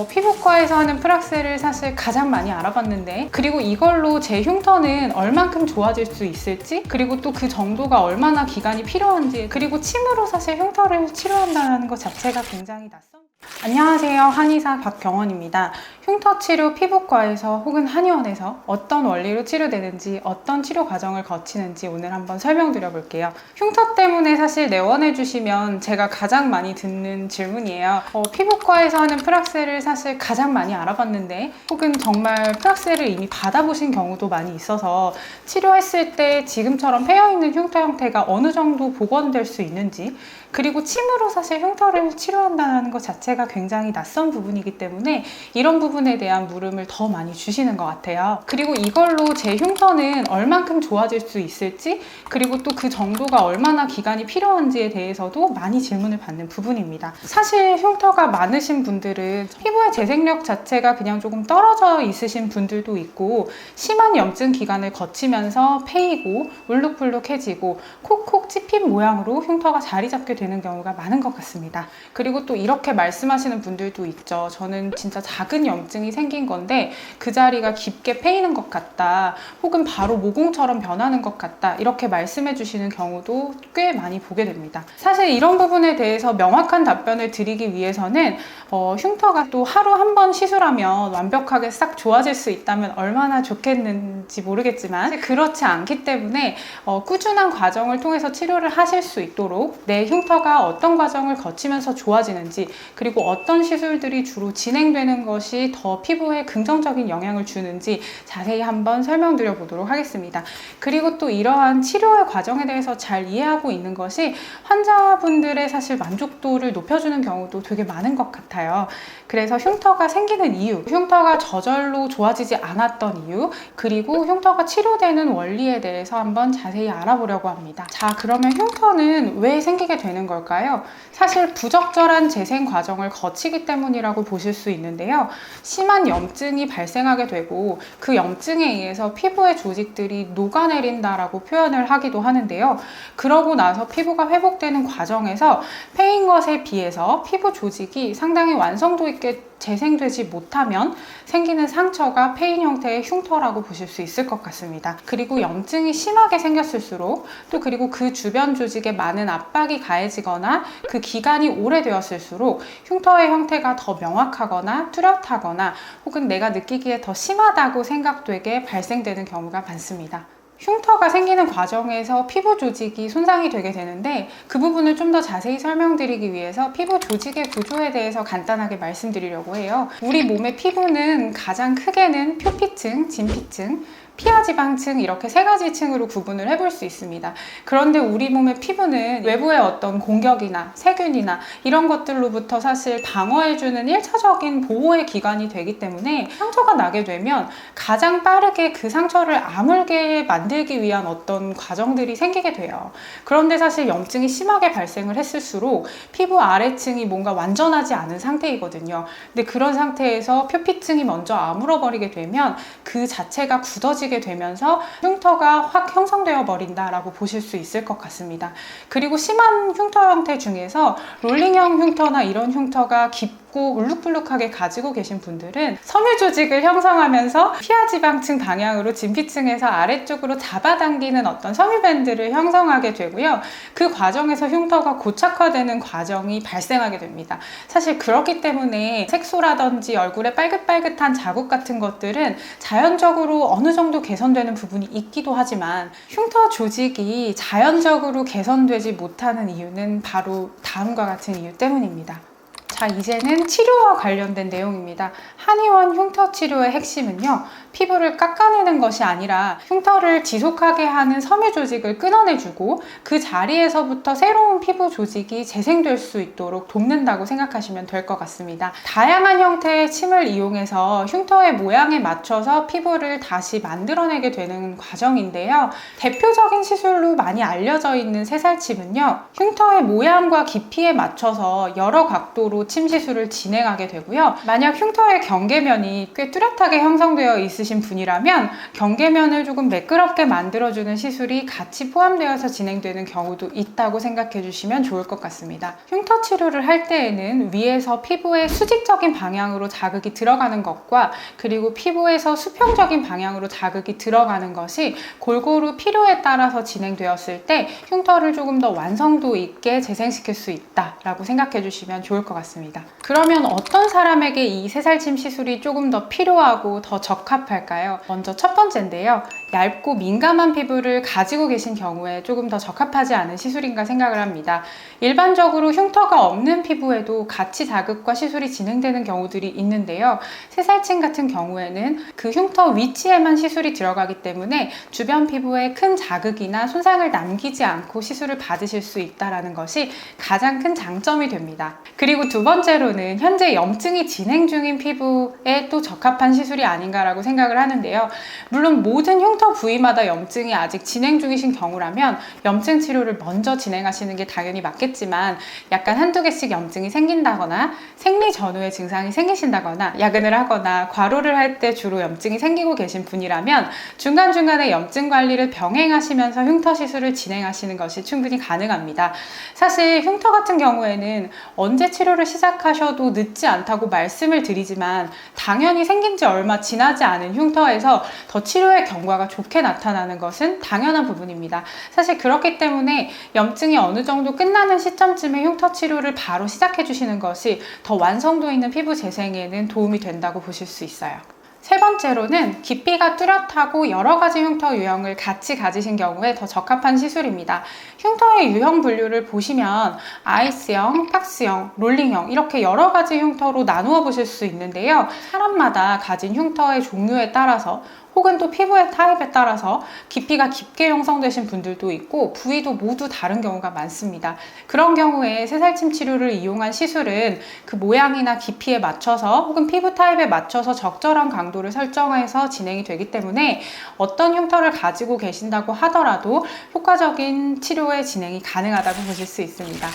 피부과에서 하는 프락셀을 사실 가장 많이 알아봤는데, 그리고 이걸로 제 흉터는 얼만큼 좋아질 수 있을지, 그리고 또 그 정도가 얼마나 기간이 필요한지, 그리고 침으로 사실 흉터를 치료한다는 것 자체가 굉장히 낯선. 안녕하세요, 한의사 박경원입니다. 흉터 치료 피부과에서 혹은 한의원에서 어떤 원리로 치료되는지, 어떤 치료 과정을 거치는지 오늘 한번 설명드려 볼게요. 흉터 때문에 사실 내원해 주시면 제가 가장 많이 듣는 질문이에요. 피부과에서 하는 프락셀을 사실 가장 많이 알아봤는데, 혹은 정말 프락셀을 이미 받아보신 경우도 많이 있어서 치료했을 때 지금처럼 패여있는 흉터 형태가 어느 정도 복원될 수 있는지, 그리고 침으로 사실 흉터를 치료한다는 것 자체가 굉장히 낯선 부분이기 때문에 이런 부분에 대한 물음을 더 많이 주시는 것 같아요. 그리고 이걸로 제 흉터는 얼만큼 좋아질 수 있을지, 그리고 또 그 정도가 얼마나 기간이 필요한지에 대해서도 많이 질문을 받는 부분입니다. 사실 흉터가 많으신 분들은 피부의 재생력 자체가 그냥 조금 떨어져 있으신 분들도 있고, 심한 염증 기간을 거치면서 패이고 울룩불룩해지고 콕콕 찝힌 모양으로 흉터가 자리 잡게 되는 경우가 많은 것 같습니다. 그리고 또 이렇게 말씀하시는 분들도 있죠. 저는 진짜 작은 염증이 생긴 건데 그 자리가 깊게 패이는 것 같다, 혹은 바로 모공처럼 변하는 것 같다, 이렇게 말씀해 주시는 경우도 꽤 많이 보게 됩니다. 사실 이런 부분에 대해서 명확한 답변을 드리기 위해서는 흉터가 또 하루 한 번 시술하면 완벽하게 싹 좋아질 수 있다면 얼마나 좋겠는지 모르겠지만 그렇지 않기 때문에 꾸준한 과정을 통해서 치료를 하실 수 있도록 내 흉터가 어떤 과정을 거치면서 좋아지는지, 그리고 어떤 시술들이 주로 진행되는 것이 더 피부에 긍정적인 영향을 주는지 자세히 한번 설명드려 보도록 하겠습니다. 그리고 또 이러한 치료의 과정에 대해서 잘 이해하고 있는 것이 환자분들의 사실 만족도를 높여주는 경우도 되게 많은 것 같아요. 그래서 흉터가 생기는 이유, 흉터가 저절로 좋아지지 않았던 이유, 그리고 흉터가 치료되는 원리에 대해서 한번 자세히 알아보려고 합니다. 자, 그러면 흉터는 왜 생기게 되는 걸까요? 사실 부적절한 재생 과정을 거치기 때문이라고 보실 수 있는데요. 심한 염증이 발생하게 되고 그 염증에 의해서 피부의 조직들이 녹아내린다라고 표현을 하기도 하는데요. 그러고 나서 피부가 회복되는 과정에서 패인 것에 비해서 피부 조직이 상당히 완성도 있게 재생되지 못하면 생기는 상처가 패인 형태의 흉터라고 보실 수 있을 것 같습니다. 그리고 염증이 심하게 생겼을수록, 또 그리고 그 주변 조직에 많은 압박이 가해지거나 그 기간이 오래되었을수록 흉터의 형태가 더 명확하거나 뚜렷하거나 혹은 내가 느끼기에 더 심하다고 생각되게 발생되는 경우가 많습니다. 흉터가 생기는 과정에서 피부 조직이 손상이 되게 되는데, 그 부분을 좀 더 자세히 설명드리기 위해서 피부 조직의 구조에 대해서 간단하게 말씀드리려고 해요. 우리 몸의 피부는 가장 크게는 표피층, 진피층, 피하지방층, 이렇게 세 가지 층으로 구분을 해볼 수 있습니다. 그런데 우리 몸의 피부는 외부의 어떤 공격이나 세균이나 이런 것들로부터 사실 방어해주는 1차적인 보호의 기관이 되기 때문에 상처가 나게 되면 가장 빠르게 그 상처를 아물게 만들기 위한 어떤 과정들이 생기게 돼요. 그런데 사실 염증이 심하게 발생을 했을수록 피부 아래층이 뭔가 완전하지 않은 상태이거든요. 근데 그런 상태에서 표피층이 먼저 아물어버리게 되면 그 자체가 굳어지게 되면서 흉터가 확 형성되어 버린다라고 보실 수 있을 것 같습니다. 그리고 심한 흉터 형태 중에서 롤링형 흉터나 이런 흉터가 깊고 울룩불룩하게 가지고 계신 분들은 섬유 조직을 형성하면서 피하지방층 방향으로 진피층에서 아래쪽으로 잡아당기는 어떤 섬유밴드를 형성하게 되고요. 그 과정에서 흉터가 고착화되는 과정이 발생하게 됩니다. 사실 그렇기 때문에 색소라든지 얼굴에 빨긋빨긋한 자국 같은 것들은 자연적으로 어느 정도 개선되는 부분이 있기도 하지만, 흉터 조직이 자연적으로 개선되지 못하는 이유는 바로 다음과 같은 이유 때문입니다. 자, 이제는 치료와 관련된 내용입니다. 한의원 흉터 치료의 핵심은요, 피부를 깎아내는 것이 아니라 흉터를 지속하게 하는 섬유 조직을 끊어내주고 그 자리에서부터 새로운 피부 조직이 재생될 수 있도록 돕는다고 생각하시면 될 것 같습니다. 다양한 형태의 침을 이용해서 흉터의 모양에 맞춰서 피부를 다시 만들어내게 되는 과정인데요. 대표적인 시술로 많이 알려져 있는 새살침은요, 흉터의 모양과 깊이에 맞춰서 여러 각도로 고침 시술을 진행하게 되고요. 만약 흉터의 경계면이 꽤 뚜렷하게 형성되어 있으신 분이라면 경계면을 조금 매끄럽게 만들어주는 시술이 같이 포함되어서 진행되는 경우도 있다고 생각해 주시면 좋을 것 같습니다. 흉터 치료를 할 때에는 위에서 피부의 수직적인 방향으로 자극이 들어가는 것과 그리고 피부에서 수평적인 방향으로 자극이 들어가는 것이 골고루 필요에 따라서 진행되었을 때 흉터를 조금 더 완성도 있게 재생시킬 수 있다라고 생각해 주시면 좋을 것 같습니다. 그러면 어떤 사람에게 이 새살침 시술이 조금 더 필요하고 더 적합할까요? 먼저 첫 번째인데요. 얇고 민감한 피부를 가지고 계신 경우에 조금 더 적합하지 않은 시술인가 생각을 합니다. 일반적으로 흉터가 없는 피부에도 같이 자극과 시술이 진행되는 경우들이 있는데요. 새살침 같은 경우에는 그 흉터 위치에만 시술이 들어가기 때문에 주변 피부에 큰 자극이나 손상을 남기지 않고 시술을 받으실 수 있다는 것이 가장 큰 장점이 됩니다. 그리고 두 번째로는 현재 염증이 진행 중인 피부에 또 적합한 시술이 아닌가라고 생각을 하는데요. 물론 모든 흉터 부위마다 염증이 아직 진행 중이신 경우라면 염증 치료를 먼저 진행하시는 게 당연히 맞겠지만 약간 한두 개씩 염증이 생긴다거나 생리 전후에 증상이 생기신다거나 야근을 하거나 과로를 할 때 주로 염증이 생기고 계신 분이라면 중간중간에 염증 관리를 병행하시면서 흉터 시술을 진행하시는 것이 충분히 가능합니다. 사실 흉터 같은 경우에는 언제 치료를 시작하셔도 늦지 않다고 말씀을 드리지만 당연히 생긴 지 얼마 지나지 않은 흉터에서 더 치료의 경과가 좋게 나타나는 것은 당연한 부분입니다. 사실 그렇기 때문에 염증이 어느 정도 끝나는 시점쯤에 흉터 치료를 바로 시작해 주시는 것이 더 완성도 있는 피부 재생에는 도움이 된다고 보실 수 있어요. 세 번째로는 깊이가 뚜렷하고 여러 가지 흉터 유형을 같이 가지신 경우에 더 적합한 시술입니다. 흉터의 유형 분류를 보시면 아이스형, 박스형, 롤링형 이렇게 여러 가지 흉터로 나누어 보실 수 있는데요. 사람마다 가진 흉터의 종류에 따라서 혹은 또 피부의 타입에 따라서 깊이가 깊게 형성되신 분들도 있고 부위도 모두 다른 경우가 많습니다. 그런 경우에 새살침 치료를 이용한 시술은 그 모양이나 깊이에 맞춰서 혹은 피부 타입에 맞춰서 적절한 강도를 설정해서 진행이 되기 때문에 어떤 흉터를 가지고 계신다고 하더라도 효과적인 치료의 진행이 가능하다고 보실 수 있습니다.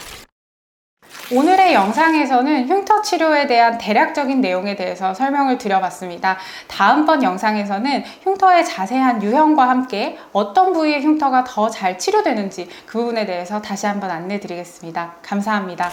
오늘의 영상에서는 흉터 치료에 대한 대략적인 내용에 대해서 설명을 드려봤습니다. 다음번 영상에서는 흉터의 자세한 유형과 함께 어떤 부위의 흉터가 더 잘 치료되는지 그 부분에 대해서 다시 한번 안내 드리겠습니다. 감사합니다.